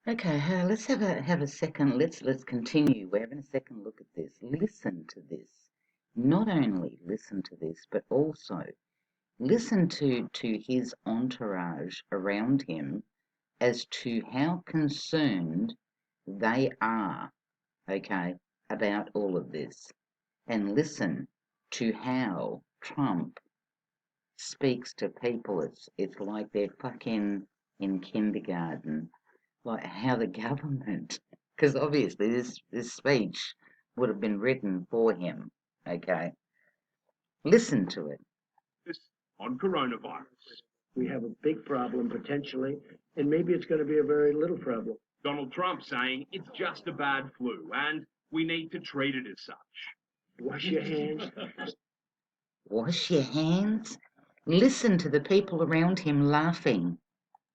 Okay, let's have a second. Let's continue. We're having a second look at this. Listen to this. Not only listen to this, but also listen to his entourage around him as to how concerned they are, okay, about all of this. And listen to how Trump speaks to people. It's like they're fucking in kindergarten. Like how the government, because obviously this speech would have been written for him. Okay, listen to it. On coronavirus. We have a big problem potentially, and maybe it's going to be a very little problem. Donald Trump saying it's just a bad flu and we need to treat it as such. Wash your hands. Wash your hands. Listen to the people around him laughing.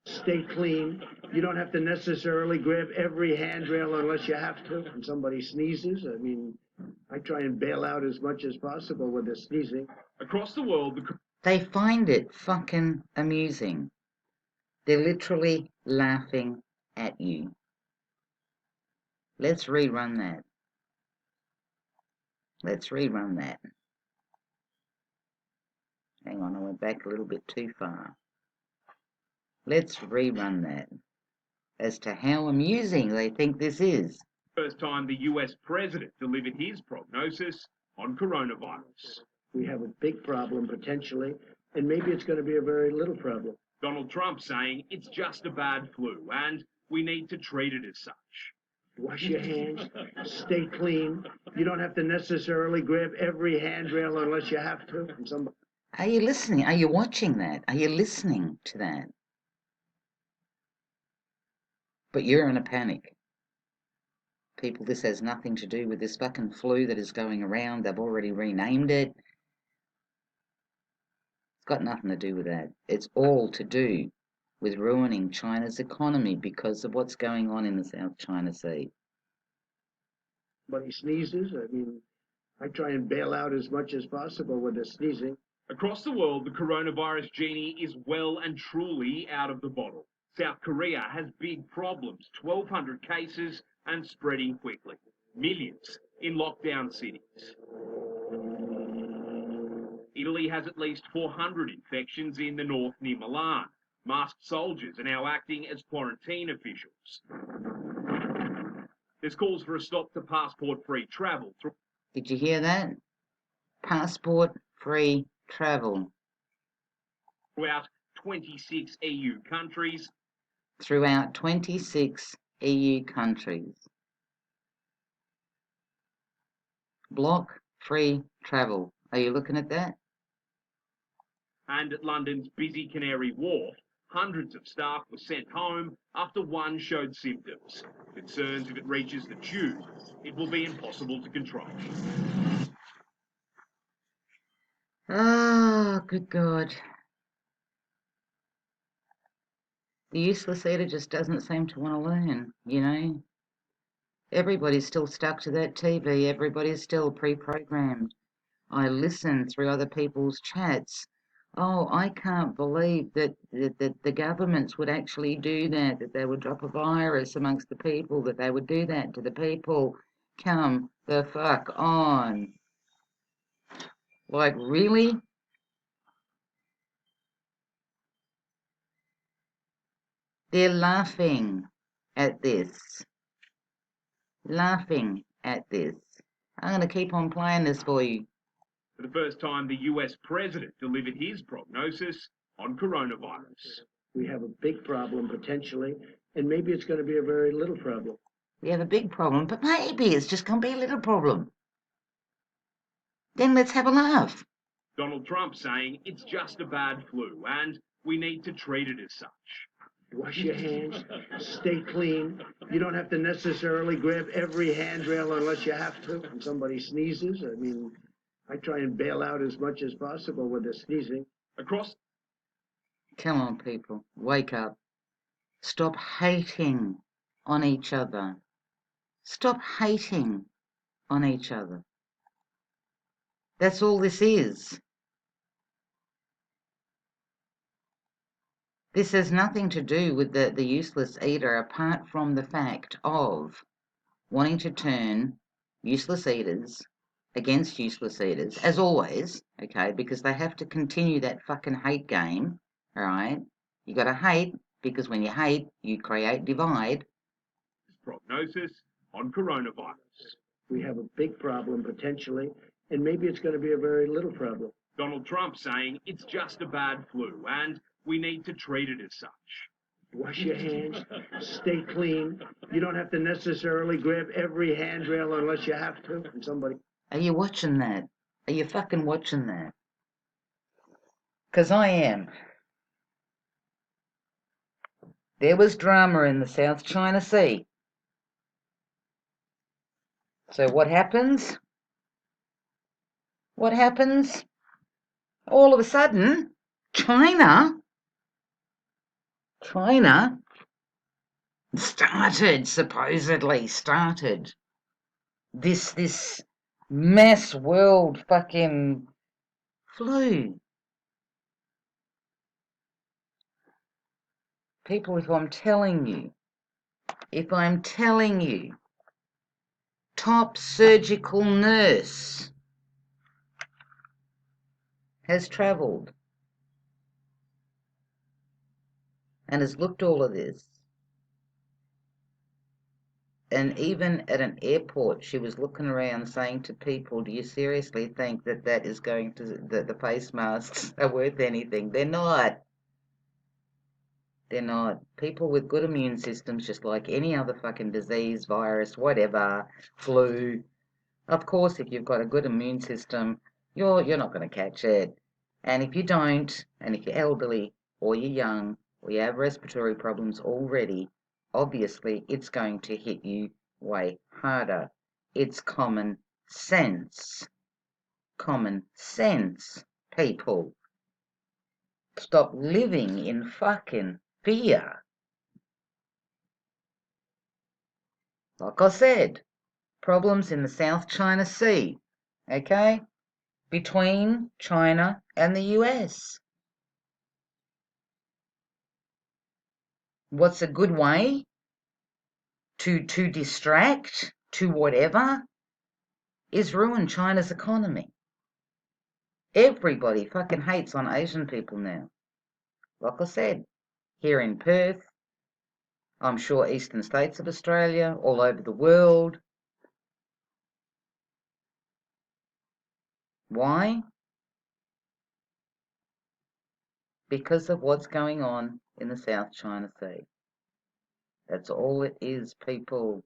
Stay clean. You don't have to necessarily grab every handrail unless you have to. When somebody sneezes, I mean, I try and bail out as much as possible when they're sneezing. Across the world, They find it fucking amusing. They're literally laughing at you. Let's rerun that. Let's rerun that. Hang on, I went back a little bit too far. Let's rerun that as to how amusing they think this is. First time the US president delivered his prognosis on coronavirus. We have a big problem potentially, and maybe it's going to be a very little problem. Donald Trump saying it's just a bad flu and we need to treat it as such. Wash your hands. Stay clean. You don't have to necessarily grab every handrail unless you have to. When somebody Are you listening? Are you watching that? Are you listening to that? But you're in a panic. People, this has nothing to do with this fucking flu that is going around. They've already renamed it. It's got nothing to do with that. It's all to do with ruining China's economy because of what's going on in the South China Sea. sneezes, I mean, I try and bail out as much as possible when they're sneezing. Across the world, the coronavirus genie is well and truly out of the bottle. South Korea has big problems, 1,200 cases and spreading quickly. Millions in lockdown cities. Italy has at least 400 infections in the north near Milan. Masked soldiers are now acting as quarantine officials. There's calls for a stop to passport-free travel. Did you hear that? Passport-free travel. Throughout 26 EU countries. Throughout 26 EU countries. Block free travel. Are you looking at that? And at London's busy Canary Wharf, hundreds of staff were sent home after one showed symptoms. Concerns if it reaches the tube, it will be impossible to control. Oh, good God. The useless eater just doesn't seem to want to learn, you know? Everybody's still stuck to that TV. Everybody's still pre-programmed. I listen through other people's chats. Oh, I can't believe that the governments would actually do that they would drop a virus amongst the people, that they would do that to the people. Come the fuck on. Like, really? They're laughing at this. Laughing at this. I'm going to keep on playing this for you. For the first time, the US president delivered his prognosis on coronavirus. We have a big problem potentially, and maybe it's going to be a very little problem. We have a big problem, but maybe it's just going to be a little problem. Then let's have a laugh. Donald Trump saying it's just a bad flu and we need to treat it as such. Wash your hands. Stay clean. You don't have to necessarily grab every handrail unless you have to. When somebody sneezes, I mean, I try and bail out as much as possible when they're sneezing. Come on, people. Wake up. Stop hating on each other. Stop hating on each other. That's all this is. This has nothing to do with the useless eater, apart from the fact of wanting to turn useless eaters against useless eaters, as always, okay, because they have to continue that fucking hate game, all right? You got to hate, because when you hate, you create divide. Prognosis on coronavirus. We have a big problem potentially, and maybe it's going to be a very little problem. Donald Trump saying it's just a bad flu and we need to treat it as such. Wash your hands, stay clean. You don't have to necessarily grab every handrail unless you have to from somebody. Are you watching that? Are you fucking watching that? Because I am. There was drama in the South China Sea. So what happens? What happens? All of a sudden, China supposedly started this mass world fucking flu. People, if I'm telling you, top surgical nurse has travelled and has looked all of this. And even at an airport, she was looking around saying to people, do you seriously think that is going to, that the face masks are worth anything? They're not. They're not. People with good immune systems, just like any other fucking disease, virus, whatever, flu. Of course, if you've got a good immune system, you're not going to catch it. And if you don't, and if you're elderly, or you're young, or you have respiratory problems already, obviously it's going to hit you way harder. It's common sense. Common sense, people. Stop living in fucking fear. Like I said, problems in the South China Sea, okay? Between China and the US. What's a good way to distract, to whatever, is ruin China's economy. Everybody fucking hates on Asian people now. Like I said, here in Perth, I'm sure eastern states of Australia, all over the world. Why? Because of what's going on in the South China Sea. That's all it is, people.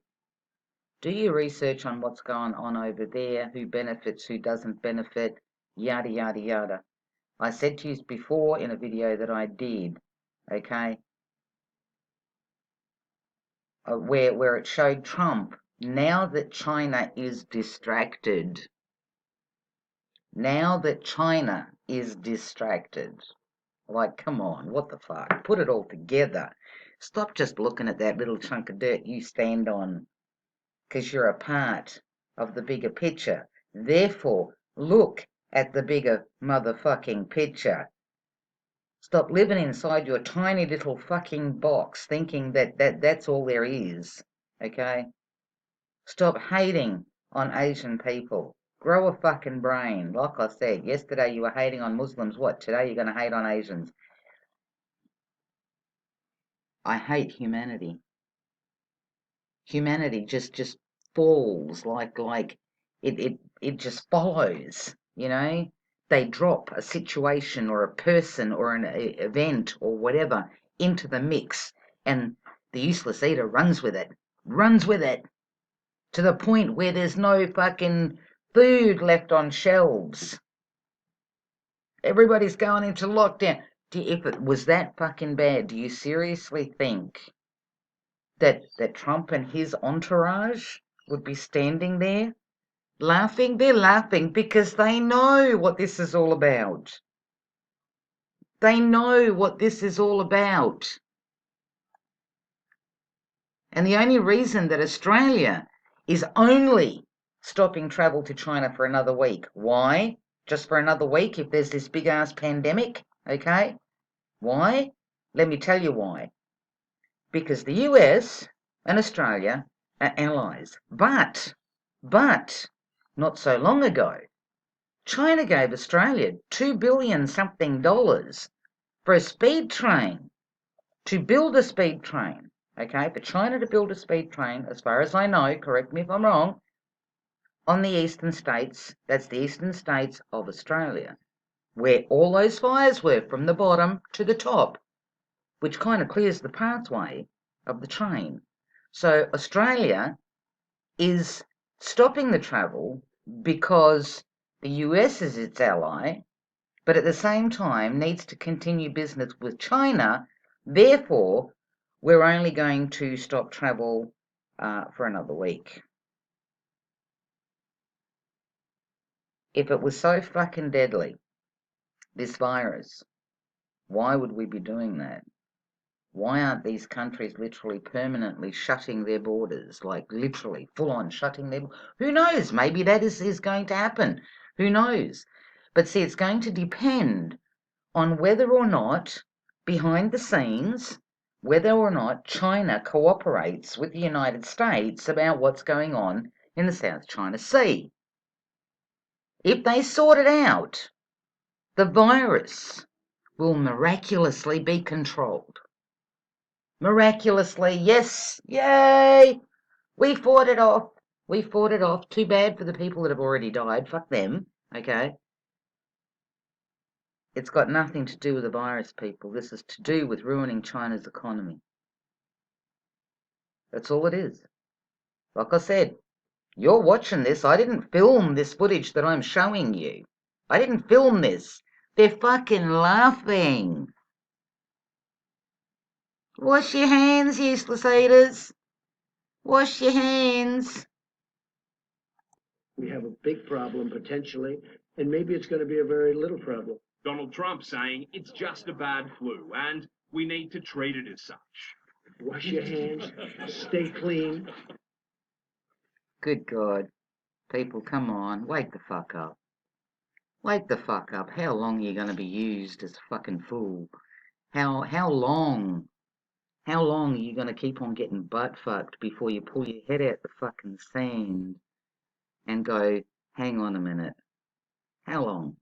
Do your research on what's going on over there, who benefits, who doesn't benefit, yada, yada, yada. I said to you before in a video that I did, okay, where it showed Trump, now that China is distracted, like, come on, what the fuck, put it all together. Stop just looking at that little chunk of dirt you stand on, because you're a part of the bigger picture. Therefore, look at the bigger motherfucking picture. Stop living inside your tiny little fucking box thinking that's all there is, okay? Stop hating on Asian people. Grow a fucking brain. Like I said, yesterday you were hating on Muslims. What, today you're going to hate on Asians? I hate humanity. Humanity just falls like it just follows, you know? They drop a situation or a person or an event or whatever into the mix, and the useless eater runs with it to the point where there's no fucking food left on shelves. Everybody's going into lockdown. If it was that fucking bad, do you seriously think that Trump and his entourage would be standing there laughing? They're laughing because they know what this is all about. They know what this is all about. And the only reason that Australia is only stopping travel to China for another week. Why? Just for another week if there's this big-ass pandemic, okay? Why? Let me tell you why. Because the US and Australia are allies. But, not so long ago, China gave Australia $2 billion something for a speed train, to build a speed train. Okay, for China to build a speed train, as far as I know, correct me if I'm wrong, on the eastern states, that's the eastern states of Australia, where all those fires were from the bottom to the top, which kind of clears the pathway of the train. So Australia is stopping the travel because the US is its ally, but at the same time needs to continue business with China. Therefore, we're only going to stop travel for another week. If it was so fucking deadly, this virus, why would we be doing that? Why aren't these countries literally permanently shutting their borders? Like literally, full on shutting their... Who knows? Maybe that is going to happen. Who knows? But see, it's going to depend on whether or not, behind the scenes, whether or not China cooperates with the United States about what's going on in the South China Sea. If they sort it out, the virus will miraculously be controlled. Miraculously, yes, yay! We fought it off. We fought it off. Too bad for the people that have already died. Fuck them, okay? It's got nothing to do with the virus, people. This is to do with ruining China's economy. That's all it is. Like I said, you're watching this. I didn't film this footage that I'm showing you. I didn't film this. They're fucking laughing. Wash your hands, useless eaters. Wash your hands. We have a big problem potentially, and maybe it's going to be a very little problem. Donald Trump saying it's just a bad flu and we need to treat it as such. Wash your hands, stay clean. Good God. People, come on. Wake the fuck up. Wake the fuck up. How long are you going to be used as a fucking fool? How long? How long are you going to keep on getting butt fucked before you pull your head out the fucking sand and go, hang on a minute? How long?